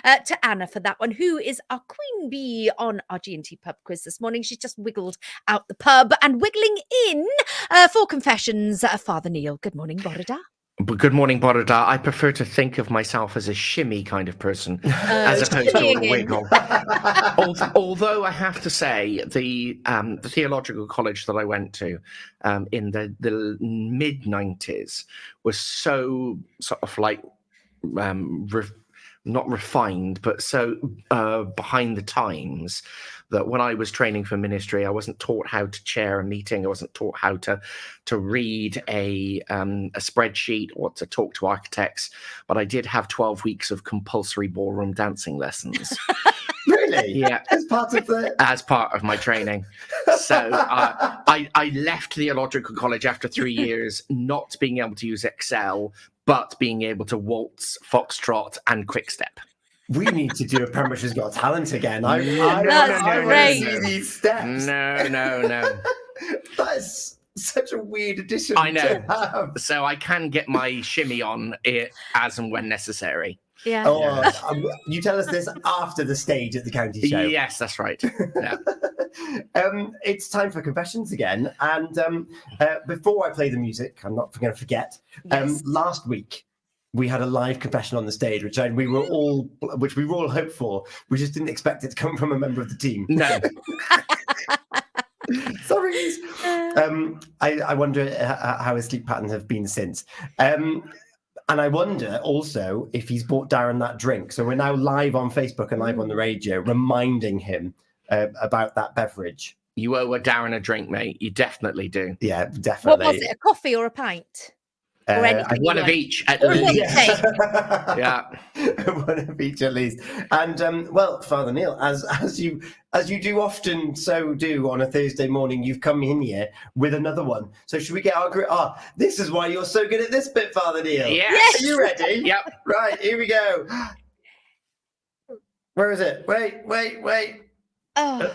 to Anna for that one, who is our queen bee on our G&T pub quiz this morning. She's just wiggled out the pub and wiggling in for confessions. Father Neil, good morning, Borada. Good morning, Borada. I prefer to think of myself as a shimmy kind of person, as opposed to a wiggle. Although I have to say, the theological college that I went to in the mid-90s was so sort of like not refined, but so behind the times that when I was training for ministry, I wasn't taught how to chair a meeting. I wasn't taught how to read a spreadsheet or to talk to architects. But I did have 12 weeks of compulsory ballroom dancing lessons. Really? Yeah. As part of my training. So I left theological college after 3 years, not being able to use Excel, but being able to waltz, foxtrot, and quickstep. We need to do a Pembrokeshire's Got Talent again. I That's want to see these steps. No. That is such a weird addition I know. to have. So I can get my shimmy on it as and when necessary. Yeah. Oh, you tell us this after the stage at the county show. Yes, that's right. Yeah. It's time for confessions again. And before I play the music, I'm not going to forget. Yes. Last week, we had a live confession on the stage, which we were all hoped for. We just didn't expect it to come from a member of the team. No. Sorry. I wonder how his sleep patterns have been since. And I wonder also if he's bought Darren that drink. So we're now live on Facebook and live on the radio, reminding him about that beverage. You owe Darren a drink, mate. You definitely do. Yeah, definitely. What was it, a coffee or a pint? Or anything one of each, at least. Yeah. One of each, at least. And well, Father Neil, as you do often so do on a Thursday morning, you've come in here with another one. So should we get our this is why you're so good at this bit, Father Neil. Yes. Are you ready? Yep. Right, here we go. Where is it? Wait. Oh,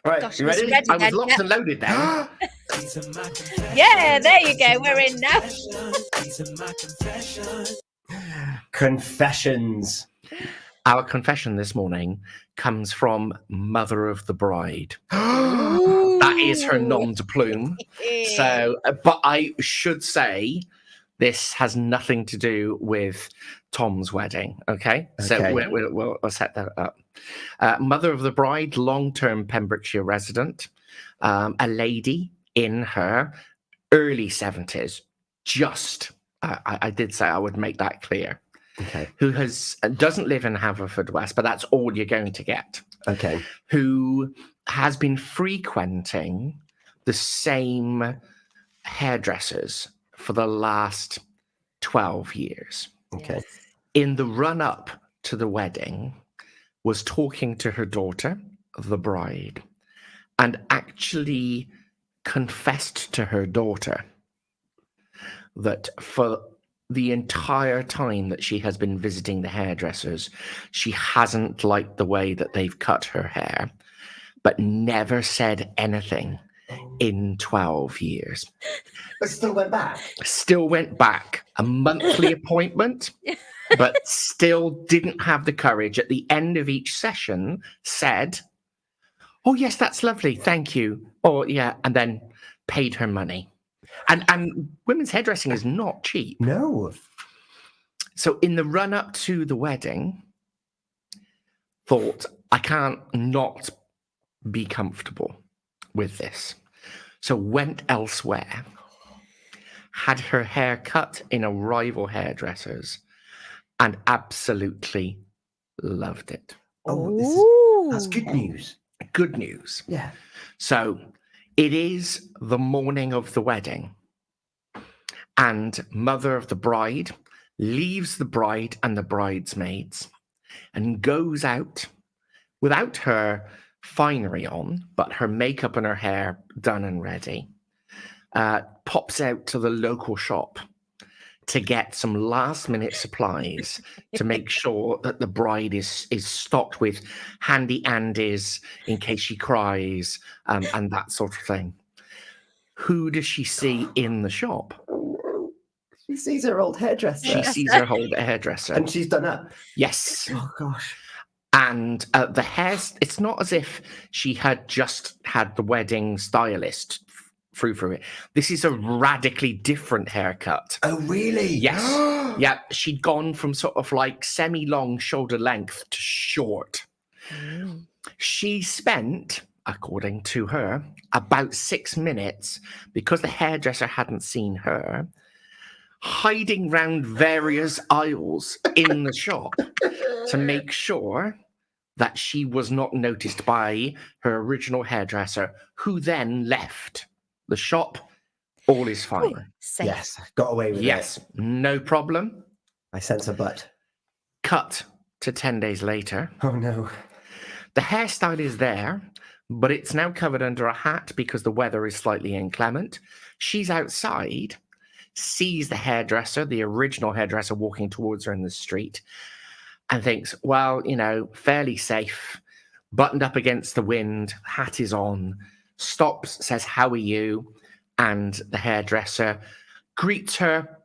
right, gosh, you ready? I was locked and loaded then. yeah, there you go. We're in now. Confessions. Our confession this morning comes from Mother of the Bride. Ooh. That is her nom de plume. So, but I should say this has nothing to do with Tom's wedding. Okay. So we'll set that up. Mother of the Bride, long-term Pembrokeshire resident, a lady in her early 70s, I did say I would make that clear. Okay. Who doesn't live in Haverfordwest, but that's all you're going to get. Okay. Who has been frequenting the same hairdressers for the last 12 years. Okay. Yes. In the run-up to the wedding, was talking to her daughter, the bride, and actually confessed to her daughter that for the entire time that she has been visiting the hairdressers, she hasn't liked the way that they've cut her hair, but never said anything in 12 years. But still went back? Still went back. A monthly appointment, but still didn't have the courage at the end of each session said, "Oh, yes, that's lovely. Thank you." Or, yeah, and then paid her money. And women's hairdressing is not cheap. No. So in the run-up to the wedding, thought, I can't not be comfortable with this. So went elsewhere, had her hair cut in a rival hairdresser's, and absolutely loved it. That's good news. Good news. Yeah. So it is the morning of the wedding, and mother of the bride leaves the bride and the bridesmaids and goes out without her finery on, but her makeup and her hair done and ready, pops out to the local shop to get some last minute supplies to make sure that the bride is stocked with handy Andes in case she cries, and that sort of thing. Who does she see in the shop? She sees her old hairdresser. She sees her old hairdresser. And she's done up. Yes. Oh, gosh. And the hair, it's not as if she had just had the wedding stylist through it. This is a radically different haircut. Oh, really? Yes. Yeah. She'd gone from sort of like semi-long shoulder length to short. She spent, according to her, about 6 minutes, because the hairdresser hadn't seen her, hiding round various aisles in the shop to make sure that she was not noticed by her original hairdresser, who then left the shop. All is fine. Ooh, safe. Yes, got away with it. Yes, no problem. I sense a butt. Cut to 10 days later. Oh, no. The hairstyle is there, but it's now covered under a hat because the weather is slightly inclement. She's outside, sees the hairdresser, the original hairdresser, walking towards her in the street, and thinks, well, you know, fairly safe, buttoned up against the wind, hat is on, stops, says, how are you? And the hairdresser greets her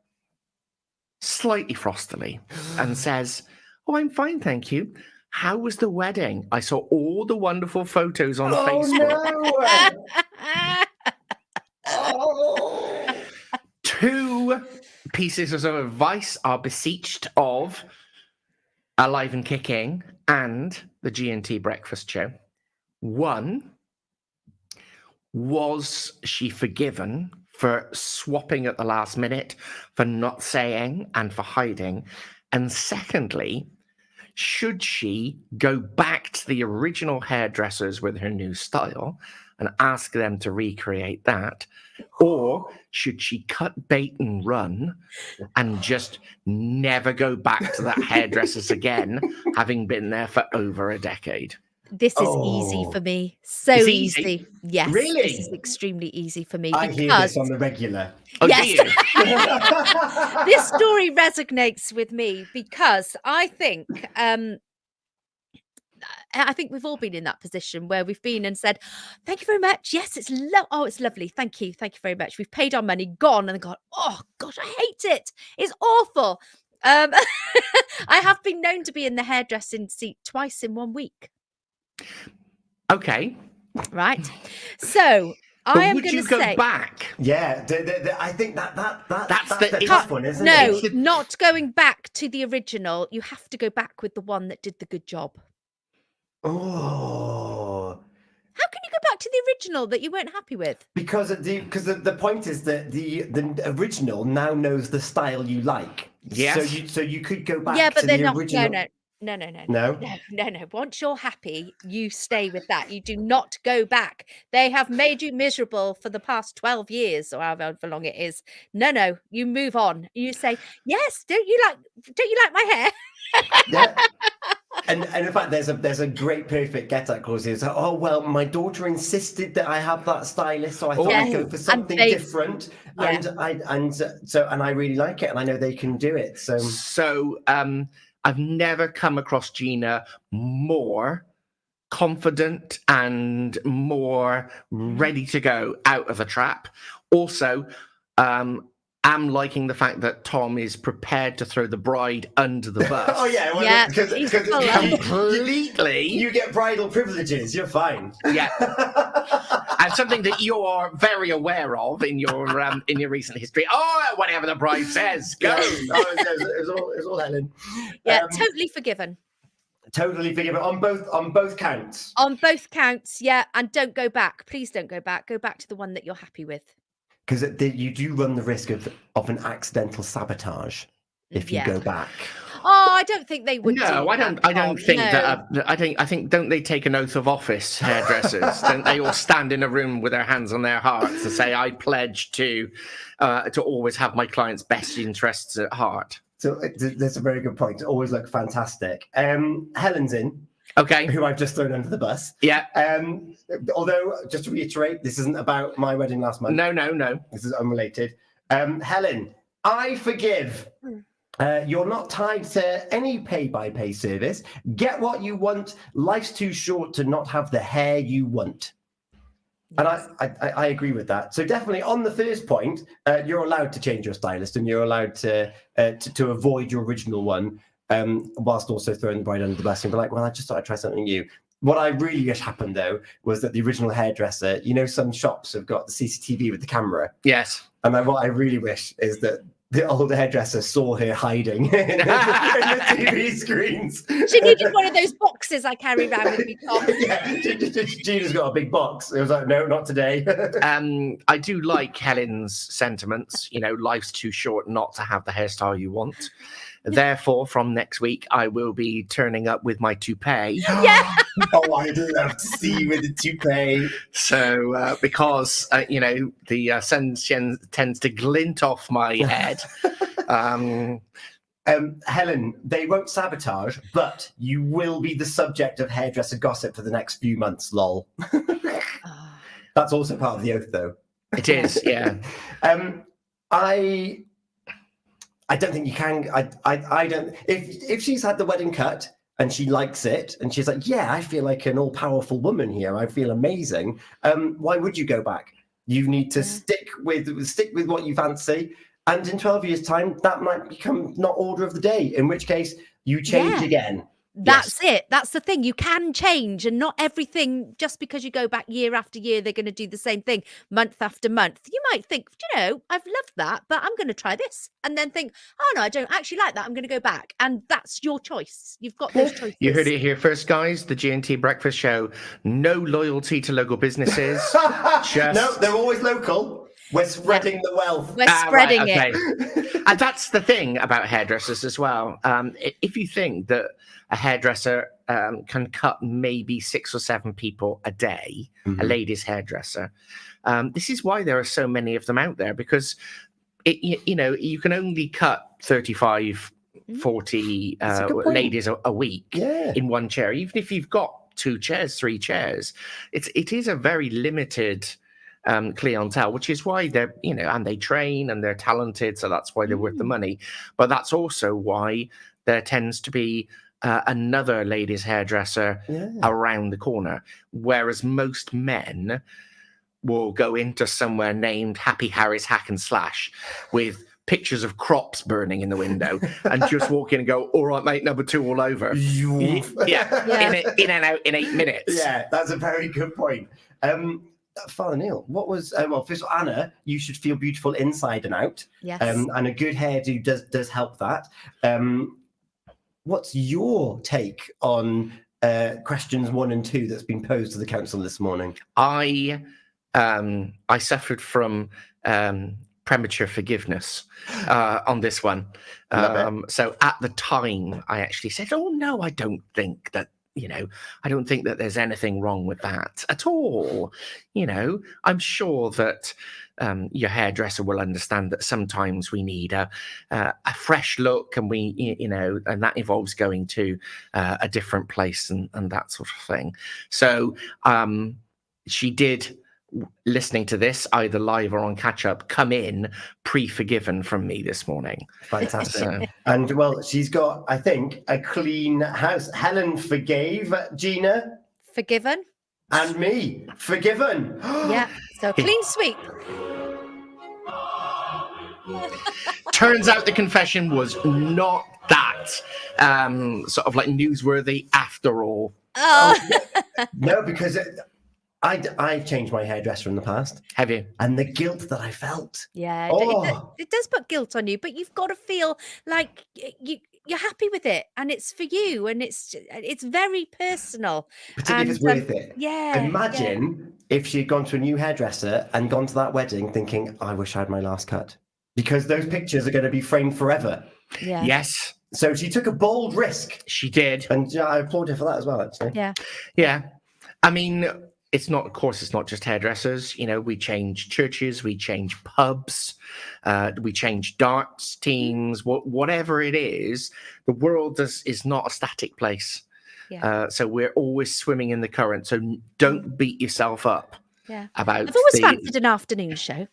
slightly frostily and says, oh, I'm fine, thank you. How was the wedding? I saw all the wonderful photos on Facebook. No. Oh. 2 pieces of advice are beseeched of Alive and Kicking and the G&T Breakfast Show. 1, was she forgiven for swapping at the last minute, for not saying and for hiding? And secondly, should she go back to the original hairdressers with her new style and ask them to recreate that? Or should she cut bait and run and just never go back to that hairdressers again, having been there for over a decade? This is easy for me. So It's easy. easy? Yes. Really? This is extremely easy for me. I hear this on the regular. Oh, Yes. do you? This story resonates with me because I think we've all been in that position where we've been and said, thank you very much. Yes, it's it's lovely. Thank you. Thank you very much. We've paid our money, gone, and gone, oh gosh, I hate it. It's awful. I have been known to be in the hairdressing seat twice in 1 week. Okay. Right. So I am would going you to go say back? Yeah, I think that's the it's- tough one, isn't no, it? not going back to the original. You have to go back with the one that did the good job. Oh, How can you go back to the original that you weren't happy with? because the point is that the original now knows the style you like. Yes. So you could go back. Yeah, but to they're the not. original. No. Once you're happy, you stay with that. You do not go back. They have made you miserable for the past 12 years or however long it is. No, you move on. You say, yes, don't you like my hair? Yeah. And in fact, there's a great perfect get-out clause here. So, oh well, my daughter insisted that I have that stylist, so I thought I'd go for something different. Yeah. And I really like it, and I know they can do it. So I've never come across Gina more confident and more ready to go out of the trap. Also, I'm liking the fact that Tom is prepared to throw the bride under the bus. Oh yeah, well, Yeah, because he's full of- Completely. you get bridal privileges. You're fine. Yeah. And something that you're very aware of in your recent history. Oh, whatever the bride says, go. It's all Helen. Yeah, totally forgiven. Totally forgiven on both counts. On both counts, yeah. And don't go back. Please don't go back. Go back to the one that you're happy with. Because you do run the risk of an accidental sabotage if you go back. Oh, I don't think they would. No, I don't think that. I think don't they take an oath of office, hairdressers? Don't they all stand in a room with their hands on their hearts to say, "I pledge to always have my client's best interests at heart"? So that's a very good point. To always look fantastic. Helen's in. Okay. Who I've just thrown under the bus. Yeah. Although, just to reiterate, this isn't about my wedding last month. No. This is unrelated. Helen, I forgive. You're not tied to any pay-by-pay service. Get what you want. Life's too short to not have the hair you want. And I agree with that. So definitely on the first point, you're allowed to change your stylist, and you're allowed to avoid your original one, whilst also throwing the bride under the bus and be like, well, I just thought I'd try something new. What I really wish happened, though, was that the original hairdresser, some shops have got the CCTV with the camera. Yes. And what I really wish is that the old hairdresser saw her hiding in the TV screens. She needed one of those boxes I carry around with me, Tom. Yeah, Gina's got a big box. It was like, no, not today. I do like Helen's sentiments. Life's too short not to have the hairstyle you want. Therefore, from next week, I will be turning up with my toupee. Yeah. Oh, I'd love to see you with the toupee. So, because, the sun tends to glint off my head. Helen, they won't sabotage, but you will be the subject of hairdresser gossip for the next few months, lol. That's also part of the oath, though. It is, yeah. I don't think you can. I don't. If she's had the wedding cut and she likes it, and she's like, yeah, I feel like an all-powerful woman here. I feel amazing. Why would you go back? You need to stick with what you fancy. And in 12 years' time, that might become not order of the day. In which case, you change again. That's it. That's the thing. You can change, and not everything, just because you go back year after year, they're going to do the same thing month after month. You might think, I've loved that, but I'm going to try this. And then think, oh no, I don't actually like that. I'm going to go back. And that's your choice. You've got those choices. You heard it here first, guys. The G&T Breakfast Show. No loyalty to local businesses. No, they're always local. We're spreading the wealth. We're spreading it. it. And that's the thing about hairdressers as well. If you think that a hairdresser can cut maybe 6 or 7 people a day, a ladies' hairdresser, this is why there are so many of them out there, because you can only cut 35, 40 ladies a week in one chair, even if you've got 2 chairs, 3 chairs. It is a very limited clientele, which is why they're and they train and they're talented, so that's why they're worth the money. But that's also why there tends to be another ladies' hairdresser around the corner, whereas most men will go into somewhere named Happy Harry's Hack and Slash with pictures of crops burning in the window and just walk in and go, all right, mate, number 2 all over. In and out in 8 minutes. Yeah, that's a very good point. Father Neil, what was first of all, Anna, you should feel beautiful inside and out. Yes. And a good hairdo does help that. What's your take on questions 1 and 2 that's been posed to the council this morning? I suffered from premature forgiveness on this one. So at the time, I actually said, "Oh no, I don't think that." I don't think that there's anything wrong with that at all. I'm sure that your hairdresser will understand that sometimes we need a fresh look, and and that involves going to a different place and that sort of thing. So she did, listening to this either live or on catch up, come in pre-forgiven from me this morning. Fantastic. And she's got, I think, a clean house. Helen forgave Gina. Forgiven. And me. Forgiven. Yeah. So clean sweep. Turns out the confession was not that sort of like newsworthy after all. No, because I've changed my hairdresser in the past. Have you? And the guilt that I felt. Yeah, it does put guilt on you, but you've got to feel like you're happy with it, and it's for you, and it's very personal. Particularly if it's worth it. Yeah. Imagine if she'd gone to a new hairdresser and gone to that wedding thinking, I wish I had my last cut. Because those pictures are going to be framed forever. Yeah. Yes. So she took a bold risk. She did. And I applaud her for that as well, actually. Yeah. Yeah. I mean, it's not just hairdressers. We change churches, we change pubs, we change darts teams, whatever it is. The world is not a static place. Yeah. So we're always swimming in the current. So don't beat yourself up. Yeah. About I've always fancied an afternoon show.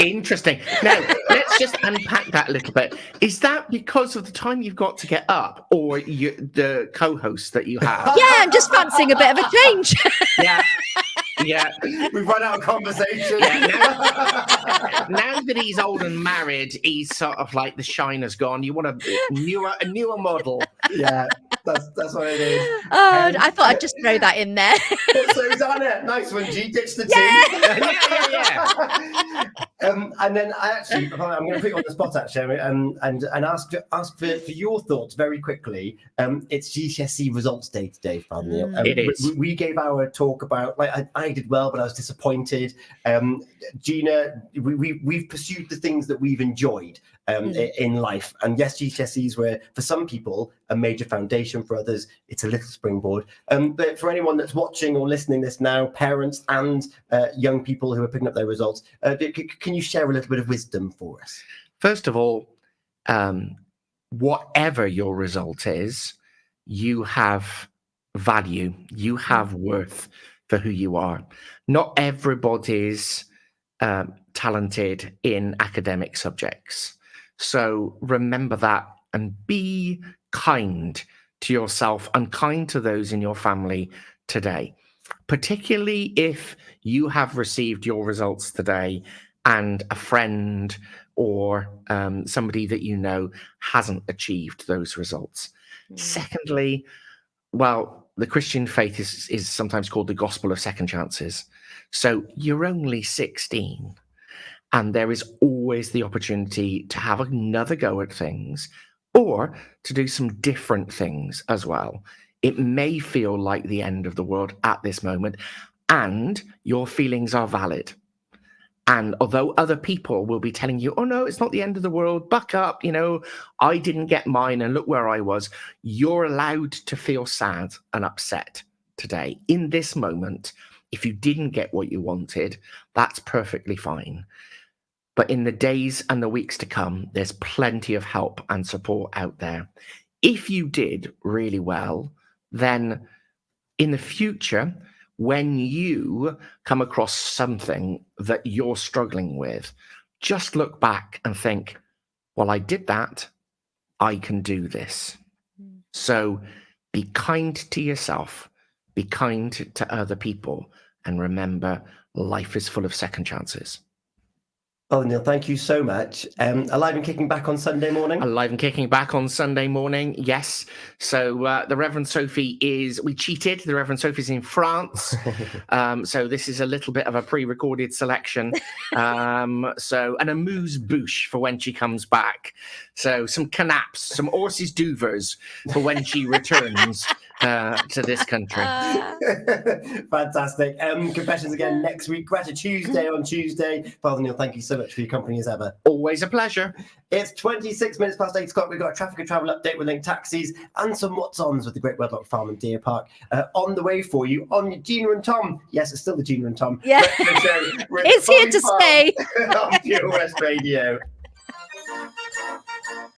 Interesting. Now, let's let's just unpack that a little bit. Is that because of the time you've got to get up, or the co-host that you have? Yeah, I'm just fancying a bit of a change. Yeah. Yeah. We've run out of conversation. Yeah, now that he's old and married, he's sort of like the shine has gone. You want a newer model. Yeah, that's what it is. Oh, I thought I'd just throw that in there. Susanna, nice one, G. Ditch the Yeah. And then I'm going to put you on the spot actually, and ask for your thoughts very quickly. It's GCSE results day today, Father Neil. It is. We gave our talk about I did well, but I was disappointed. Gina, we've pursued the things that we've enjoyed in life, and yes, GCSEs were for some people a major foundation. For others, it's a little springboard. But for anyone that's watching or listening this now, parents and young people who are picking up their results, can you share a little bit of wisdom for us? First of all, whatever your result is, you have value, you have worth for who you are. Not everybody's talented in academic subjects. So remember that and be kind to yourself and kind to those in your family today, particularly if you have received your results today and a friend or somebody that you know hasn't achieved those results. Secondly, well, the Christian faith is sometimes called the gospel of second chances. So you're only 16, and there is always the opportunity to have another go at things or to do some different things as well. It may feel like the end of the world at this moment, and your feelings are valid. And although other people will be telling you, oh, no, it's not the end of the world, buck up, I didn't get mine and look where I was, you're allowed to feel sad and upset today. In this moment, if you didn't get what you wanted, that's perfectly fine. But in the days and the weeks to come, there's plenty of help and support out there. If you did really well, then in the future, when you come across something that you're struggling with, just look back and think, well, I did that. I can do this. So be kind to yourself, be kind to other people, and remember, life is full of second chances. Oh, Neil, thank you so much. Alive and kicking back on Sunday morning? Alive and kicking back on Sunday morning, yes. So the Reverend Sophie we cheated. The Reverend Sophie's in France. So this is a little bit of a pre-recorded selection. And a amuse-bouche for when she comes back. So some canaps, some horses duvers for when she returns to this country. Fantastic. Confessions again next week. Greta Tuesday on Tuesday. Father Neil, thank you so much for your company as ever. Always a pleasure. It's 26 minutes past 8 o'clock. We've got a traffic and travel update with Link Taxis and some what's-ons with the Great Wedlock Farm and Deer Park on the way for you on Gina and Tom. Yes, it's still the Gina and Tom. Yeah. It's here to stay. On Pure West Radio.